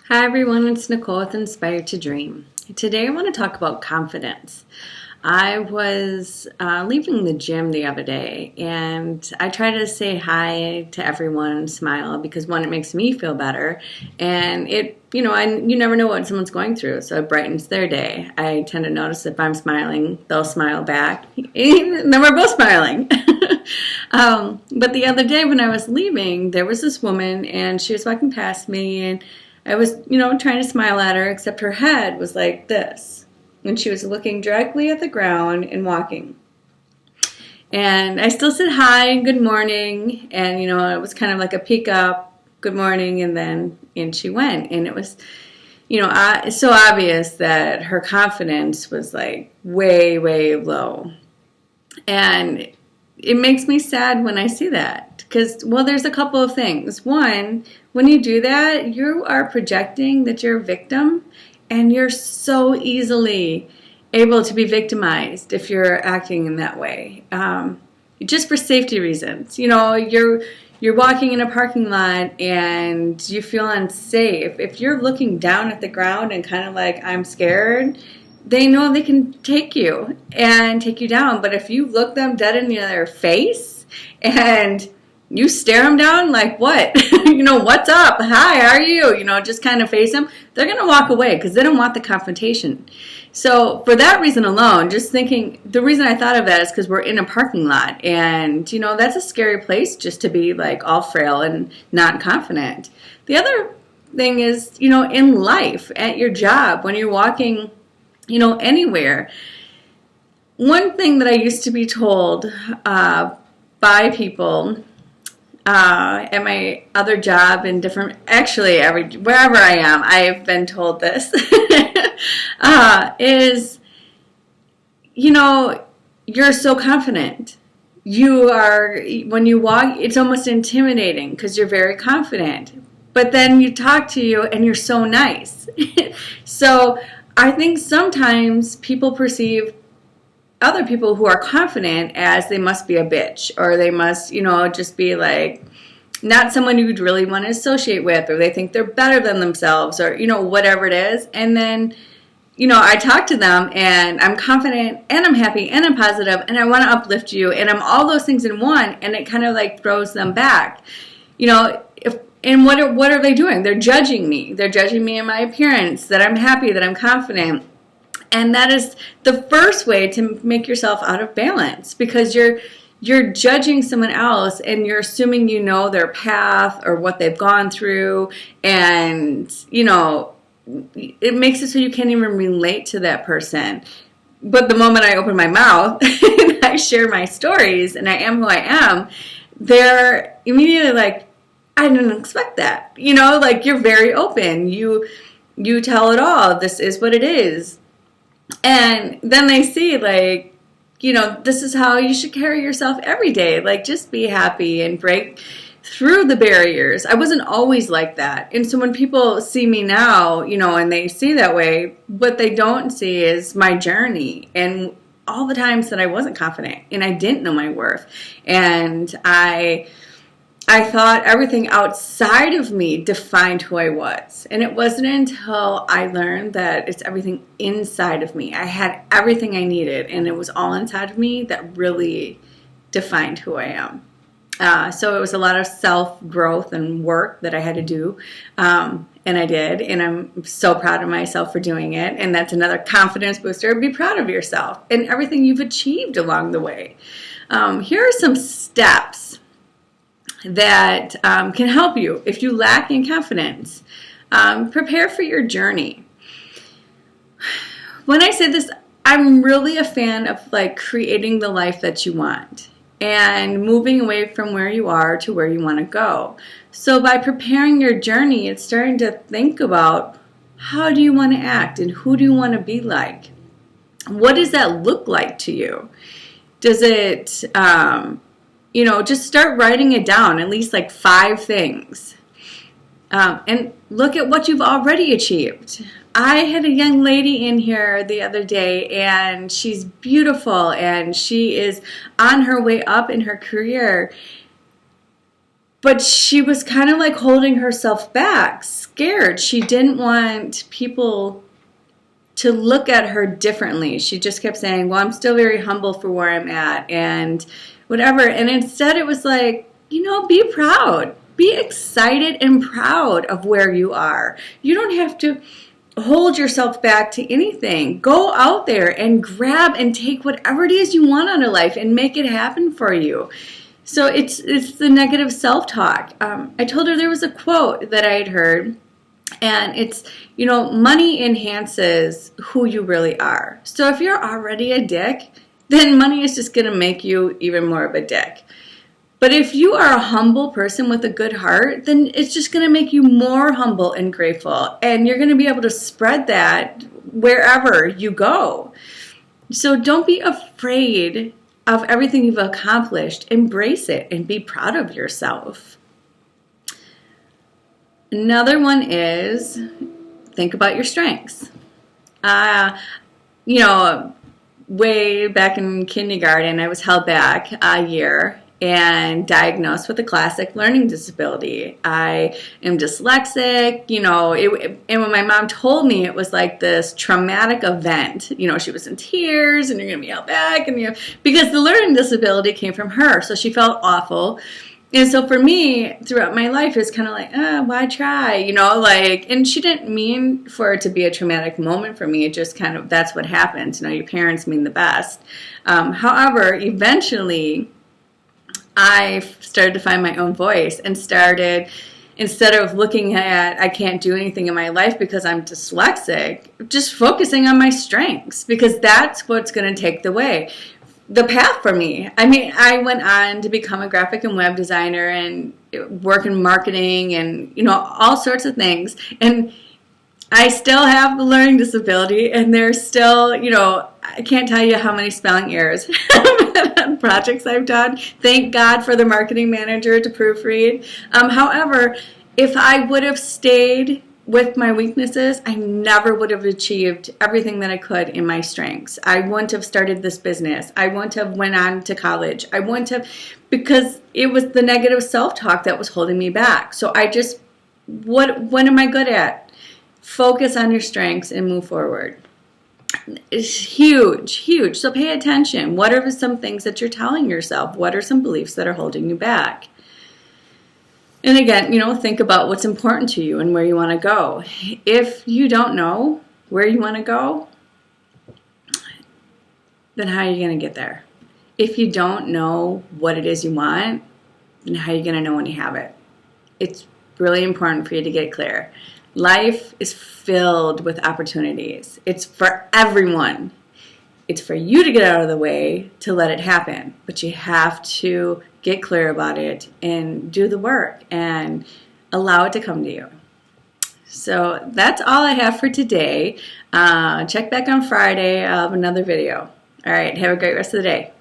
Hi everyone, it's Nicole with Inspired to Dream. Today I want to talk about confidence. I was leaving the gym the other day and I try to say hi to everyone, smile, because one, it makes me feel better, and you never know what someone's going through, so it brightens their day. I tend to notice if I'm smiling, they'll smile back, and then we're both smiling. But the other day when I was leaving, there was this woman and she was walking past me, and I was, trying to smile at her, except her head was like this. And she was looking directly at the ground and walking. And I still said hi and good morning. And, it was kind of like a peek up, good morning, and then in she went. And it was, it's so obvious that her confidence was like way, way low. And it makes me sad when I see that because, well, there's a couple of things. One, when you do that, you are projecting that you're a victim, and you're so easily able to be victimized if you're acting in that way. Just for safety reasons. You're walking in a parking lot and you feel unsafe. If you're looking down at the ground and kind of like, I'm scared, they know they can take you and take you down. But if you look them dead in their face and you stare them down like, what? What's up? Hi, how are you? Just kind of face them. They're going to walk away because they don't want the confrontation. So for that reason alone, just thinking, the reason I thought of that is because we're in a parking lot. And, that's a scary place just to be like all frail and not confident. The other thing is, in life, at your job, when you're walking anywhere. One thing that I used to be told by people at my other job and wherever I am, I've been told this, is, you're so confident. When you walk, it's almost intimidating because you're very confident. But then you talk to you and you're so nice. So I think sometimes people perceive other people who are confident as they must be a bitch, or they must, just be like not someone you'd really want to associate with, or they think they're better than themselves, or, whatever it is. And then, I talk to them and I'm confident and I'm happy and I'm positive and I want to uplift you and I'm all those things in one, and it kind of like throws them back. And what are they doing? They're judging me. They're judging me in my appearance, that I'm happy, that I'm confident. And that is the first way to make yourself out of balance, because you're judging someone else and you're assuming their path or what they've gone through, and it makes it so you can't even relate to that person. But the moment I open my mouth and I share my stories and I am who I am, they're immediately like, I didn't expect that. You're very open. You tell it all. This is what it is. And then they see this is how you should carry yourself every day. Just be happy and break through the barriers. I wasn't always like that. And so when people see me now, and they see that way, what they don't see is my journey and all the times that I wasn't confident and I didn't know my worth. And I thought everything outside of me defined who I was. And it wasn't until I learned that it's everything inside of me. I had everything I needed, and it was all inside of me that really defined who I am. So it was a lot of self-growth and work that I had to do. And I did. And I'm so proud of myself for doing it. And that's another confidence booster. Be proud of yourself and everything you've achieved along the way. Here are some steps that can help you if you lack in confidence. Prepare for your journey. When I say this, I'm really a fan of creating the life that you want and moving away from where you are to where you want to go. So by preparing your journey, it's starting to think about, how do you want to act and who do you want to be like? What does that look like to you? Does it just start writing it down, at least 5 things. And look at what you've already achieved. I had a young lady in here the other day, and she's beautiful, and she is on her way up in her career. But she was kind of like holding herself back, scared. She didn't want people to look at her differently. She just kept saying, well, I'm still very humble for where I'm at and whatever. And instead it was like, be proud. Be excited and proud of where you are. You don't have to hold yourself back to anything. Go out there and grab and take whatever it is you want out of life and make it happen for you. So it's the negative self-talk. I told her there was a quote that I had heard, and it's, money enhances who you really are. So if you're already a dick, then money is just going to make you even more of a dick. But if you are a humble person with a good heart, then it's just going to make you more humble and grateful. And you're going to be able to spread that wherever you go. So don't be afraid of everything you've accomplished. Embrace it and be proud of yourself. Another one is think about your strengths. Way back in kindergarten, I was held back a year and diagnosed with a classic learning disability. I am dyslexic, and when my mom told me, it was like this traumatic event. She was in tears, and you're going to be held back, and because the learning disability came from her, so she felt awful. And so for me, throughout my life, it's kind of like, why try? And she didn't mean for it to be a traumatic moment for me. It just kind of, that's what happens. Your parents mean the best. However, eventually, I started to find my own voice and started, instead of looking at I can't do anything in my life because I'm dyslexic, just focusing on my strengths, because that's what's going to take the path for me. I went on to become a graphic and web designer and work in marketing and, all sorts of things. And I still have the learning disability, and there's still, I can't tell you how many spelling errors on projects I've done. Thank God for the marketing manager to proofread. However, if I would have stayed with my weaknesses, I never would have achieved everything that I could in my strengths. I wouldn't have started this business. I wouldn't have went on to college. I wouldn't have, because it was the negative self-talk that was holding me back. So what am I good at? Focus on your strengths and move forward. It's huge, huge. So pay attention. What are some things that you're telling yourself? What are some beliefs that are holding you back? And again, think about what's important to you and where you want to go. If you don't know where you want to go, then how are you going to get there? If you don't know what it is you want, then how are you going to know when you have it? It's really important for you to get clear. Life is filled with opportunities. It's for everyone. It's for you to get out of the way to let it happen. But you have to get clear about it and do the work and allow it to come to you. So that's all I have for today. Check back on Friday of another video. All right, have a great rest of the day.